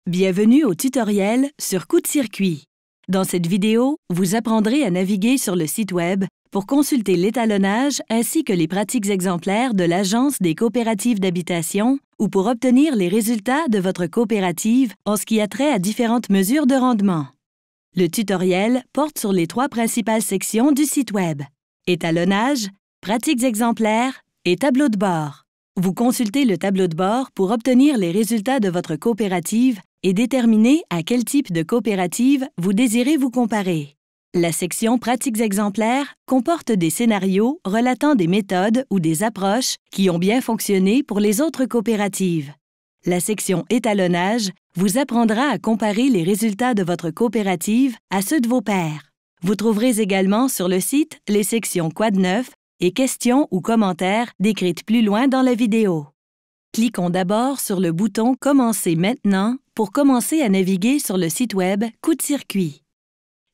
Bienvenue au tutoriel sur Coup de circuit. Dans cette vidéo, vous apprendrez à naviguer sur le site Web pour consulter l'étalonnage ainsi que les pratiques exemplaires de l'Agence des coopératives d'habitation ou pour obtenir les résultats de votre coopérative en ce qui a trait à différentes mesures de rendement. Le tutoriel porte sur les 3 principales sections du site Web: étalonnage, pratiques exemplaires et tableau de bord. Vous consultez le tableau de bord pour obtenir les résultats de votre coopérative et déterminer à quel type de coopérative vous désirez vous comparer. La section Pratiques exemplaires comporte des scénarios relatant des méthodes ou des approches qui ont bien fonctionné pour les autres coopératives. La section Étalonnage vous apprendra à comparer les résultats de votre coopérative à ceux de vos pairs. Vous trouverez également sur le site les sections Quad 9 et questions ou commentaires décrites plus loin dans la vidéo. Cliquons d'abord sur le bouton « Commencer maintenant » pour commencer à naviguer sur le site Web Coup de circuit.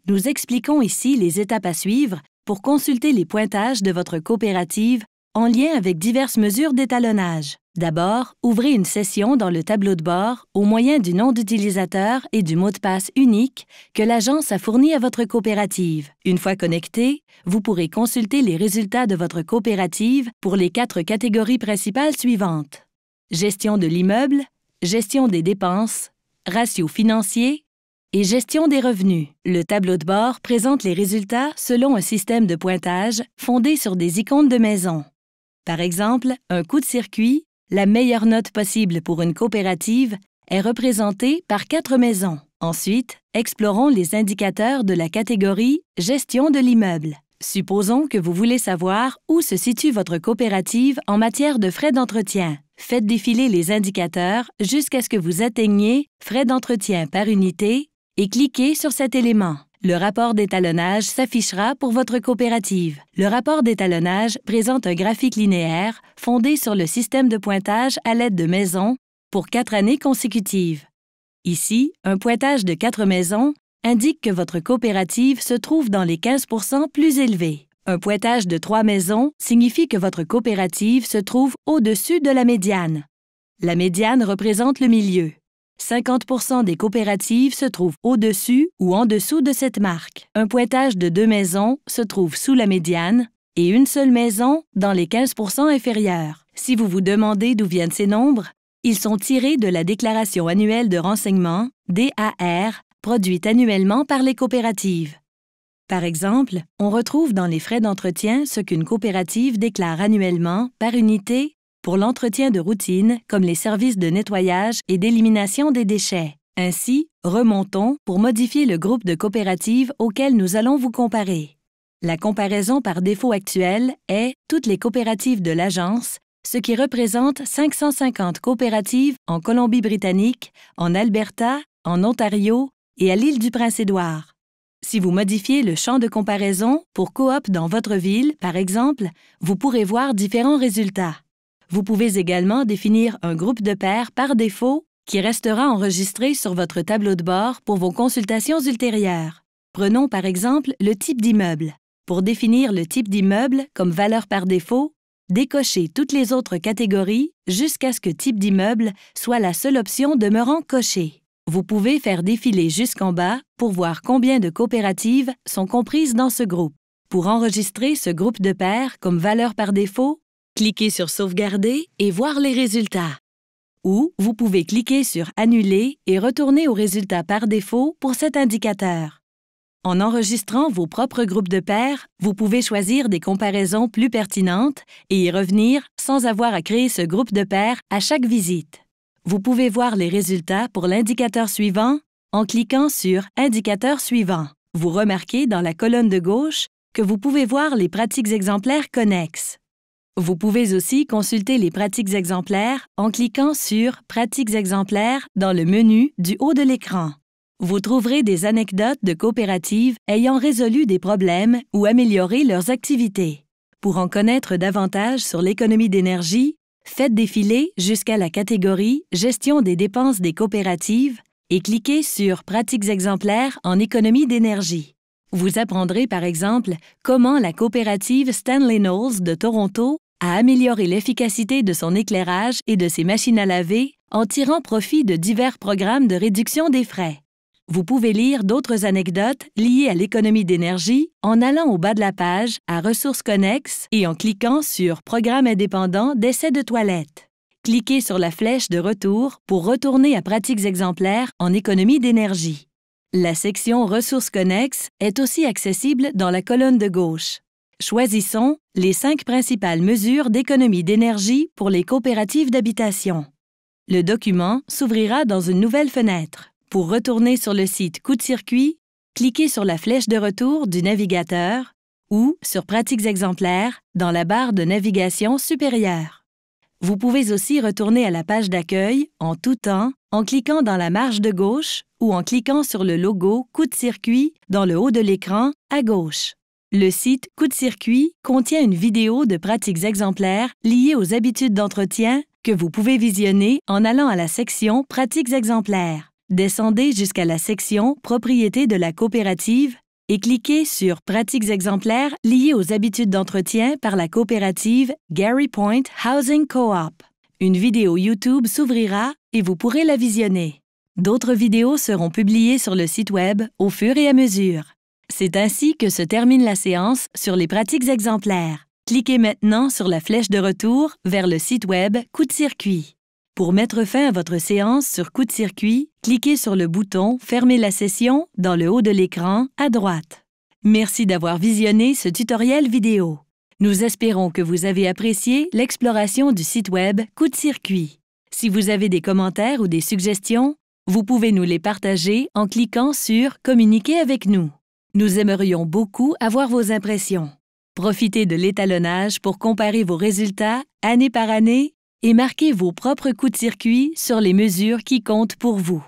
Nous expliquons ici les étapes à suivre pour consulter les pointages de votre coopérative en lien avec diverses mesures d'étalonnage. D'abord, ouvrez une session dans le tableau de bord au moyen du nom d'utilisateur et du mot de passe unique que l'agence a fourni à votre coopérative. Une fois connecté, vous pourrez consulter les résultats de votre coopérative pour les 4 catégories principales suivantes: gestion de l'immeuble, gestion des dépenses, ratio financier et gestion des revenus. Le tableau de bord présente les résultats selon un système de pointage fondé sur des icônes de maison. Par exemple, un coup de circuit, la meilleure note possible pour une coopérative, est représentée par 4 maisons. Ensuite, explorons les indicateurs de la catégorie « Gestion de l'immeuble ». Supposons que vous voulez savoir où se situe votre coopérative en matière de frais d'entretien. Faites défiler les indicateurs jusqu'à ce que vous atteigniez « Frais d'entretien par unité » et cliquez sur cet élément. Le rapport d'étalonnage s'affichera pour votre coopérative. Le rapport d'étalonnage présente un graphique linéaire fondé sur le système de pointage à l'aide de maisons pour 4 années consécutives. Ici, un pointage de 4 maisons indique que votre coopérative se trouve dans les 15% plus élevés. Un pointage de 3 maisons signifie que votre coopérative se trouve au-dessus de la médiane. La médiane représente le milieu. 50% des coopératives se trouvent au-dessus ou en dessous de cette marque. Un pointage de 2 maisons se trouve sous la médiane et une seule maison dans les 15% inférieurs. Si vous vous demandez d'où viennent ces nombres, ils sont tirés de la Déclaration annuelle de renseignement, DAR, produite annuellement par les coopératives. Par exemple, on retrouve dans les frais d'entretien ce qu'une coopérative déclare annuellement par unité pour l'entretien de routine, comme les services de nettoyage et d'élimination des déchets. Ainsi, remontons pour modifier le groupe de coopératives auquel nous allons vous comparer. La comparaison par défaut actuelle est toutes les coopératives de l'agence, ce qui représente 550 coopératives en Colombie-Britannique, en Alberta, en Ontario et à l'île du Prince-Édouard. Si vous modifiez le champ de comparaison pour coop dans votre ville, par exemple, vous pourrez voir différents résultats. Vous pouvez également définir un groupe de pairs par défaut qui restera enregistré sur votre tableau de bord pour vos consultations ultérieures. Prenons par exemple le type d'immeuble. Pour définir le type d'immeuble comme valeur par défaut, décochez toutes les autres catégories jusqu'à ce que type d'immeuble soit la seule option demeurant cochée. Vous pouvez faire défiler jusqu'en bas pour voir combien de coopératives sont comprises dans ce groupe. Pour enregistrer ce groupe de pairs comme valeur par défaut, cliquez sur « Sauvegarder » et voir les résultats. Ou vous pouvez cliquer sur « Annuler » et retourner aux résultats par défaut pour cet indicateur. En enregistrant vos propres groupes de pairs, vous pouvez choisir des comparaisons plus pertinentes et y revenir sans avoir à créer ce groupe de pairs à chaque visite. Vous pouvez voir les résultats pour l'indicateur suivant en cliquant sur « Indicateur suivant ». Vous remarquez dans la colonne de gauche que vous pouvez voir les pratiques exemplaires connexes. Vous pouvez aussi consulter les pratiques exemplaires en cliquant sur « Pratiques exemplaires » dans le menu du haut de l'écran. Vous trouverez des anecdotes de coopératives ayant résolu des problèmes ou amélioré leurs activités. Pour en connaître davantage sur l'économie d'énergie, faites défiler jusqu'à la catégorie « Gestion des dépenses des coopératives » et cliquez sur « Pratiques exemplaires en économie d'énergie ». Vous apprendrez par exemple comment la coopérative Stanley Knowles de Toronto a amélioré l'efficacité de son éclairage et de ses machines à laver en tirant profit de divers programmes de réduction des frais. Vous pouvez lire d'autres anecdotes liées à l'économie d'énergie en allant au bas de la page à Ressources connexes et en cliquant sur Programme indépendant d'essai de toilette. Cliquez sur la flèche de retour pour retourner à Pratiques exemplaires en économie d'énergie. La section Ressources connexes est aussi accessible dans la colonne de gauche. Choisissons les 5 principales mesures d'économie d'énergie pour les coopératives d'habitation. Le document s'ouvrira dans une nouvelle fenêtre. Pour retourner sur le site Coup de circuit, cliquez sur la flèche de retour du navigateur ou sur Pratiques exemplaires dans la barre de navigation supérieure. Vous pouvez aussi retourner à la page d'accueil en tout temps en cliquant dans la marge de gauche ou en cliquant sur le logo Coup de circuit dans le haut de l'écran à gauche. Le site Coup de circuit contient une vidéo de pratiques exemplaires liées aux habitudes d'entretien que vous pouvez visionner en allant à la section Pratiques exemplaires. Descendez jusqu'à la section Propriétés de la coopérative et cliquez sur Pratiques exemplaires liées aux habitudes d'entretien par la coopérative Gary Point Housing Co-op. Une vidéo YouTube s'ouvrira et vous pourrez la visionner. D'autres vidéos seront publiées sur le site Web au fur et à mesure. C'est ainsi que se termine la séance sur les pratiques exemplaires. Cliquez maintenant sur la flèche de retour vers le site Web Coup de circuit. Pour mettre fin à votre séance sur Coup de circuit, cliquez sur le bouton « Fermer la session » dans le haut de l'écran à droite. Merci d'avoir visionné ce tutoriel vidéo. Nous espérons que vous avez apprécié l'exploration du site Web Coup de circuit. Si vous avez des commentaires ou des suggestions, vous pouvez nous les partager en cliquant sur « Communiquer avec nous ». Nous aimerions beaucoup avoir vos impressions. Profitez de l'étalonnage pour comparer vos résultats année par année et marquez vos propres coups de circuit sur les mesures qui comptent pour vous.